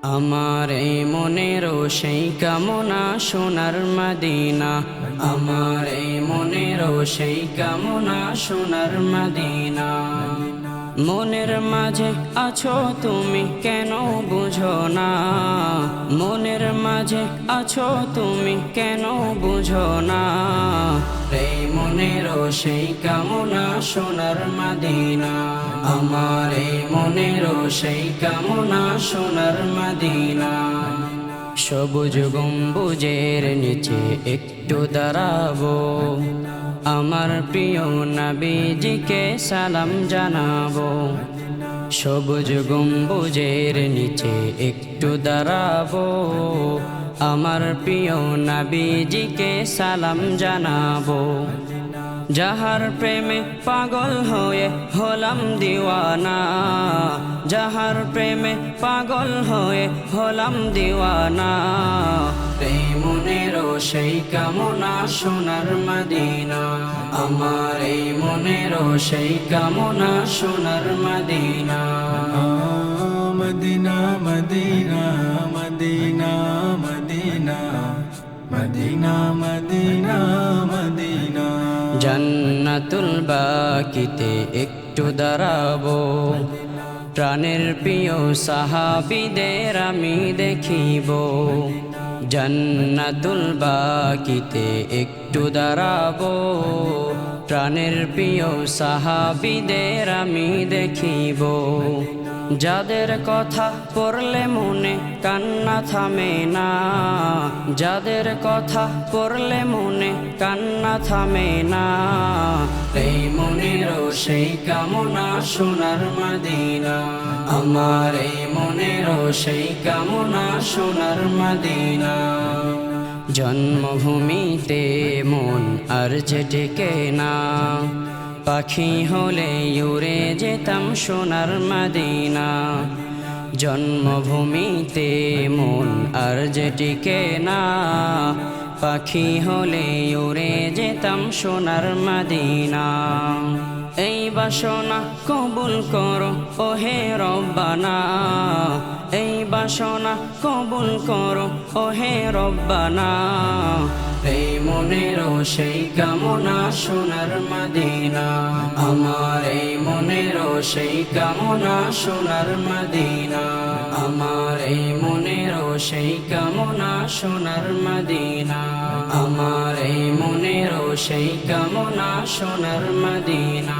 আমার এই মনেরও সেই কামনা সোনার মদিনা, আমার এই মনেরও সেই কামনা সোনার মদিনা। মনের মাঝে আছো তুমি কেন বুঝো না, মনের মাঝে আছো তুমি কেন বুঝো না। এই মনেরও সেই কামনা সোনার মদিনা, আমার এই মনেরও সেই কামনা সোনার মদিনা। সবুজ গম্বুজের নিচে একটু দাঁড়াবো, আমার প্রিয় নবীজিকে সালাম জানাবো। সবুজ গম্বুজের নিচে একটু দাঁড়াবো, আমার প্রিয় নবীজিকে সালাম জানাবো। যাহার প্রেমে পাগল হয়ে হলাম দিওয়ানা, যাহার প্রেমে পাগল হয়ে হলাম দিওয়ানা। এই মনেরও সেই কামনা সোনার মদিনা, আমার এই মনেরও সেই কামনা সোনার Medina. Medina Medina Medina Medina Medina Medina Medina. জান্নাতুল বাকিতে একটু দাঁড়াবো, প্রাণের প্রিয় সাহাবীদের আমি দেখিব। জান্নাতুল বাকিতে একটু দাঁড়াবো, প্রাণের প্রিয় সাহাবীদের আমি দেখিব। যাদের কথা পড়লে মনে কান্না থামে না, যাদের কথা পড়লে মনে কান্না থামে না। এই মনেরও সেই কামনা সোনার মদিনা, আমার এই মনেরও সেই কামনা সোনার মদিনা। জন্মভূমিতে মন আর যে টেকে না, পাখি হলে উড়ে যেতাম সোনার মদিনা। জন্মভূমিতে মন আর যে টিকে না, পাখি হলে উড়ে যেতাম সোনার মদিনা। এই বাসনা কবুল করো ওহে রব্বানা, এই বাসনা কবুল করো ওহে রব্বানা। এই মনেরও সেই কামনা সোনার মদিনা, আমার এই মনেরও সেই কামনা সোনার মদিনা, আমার এই মনেরও সেই কামনা সোনার মদিনা, আমার এই মনেরও সেই কামনা সোনার মদিনা।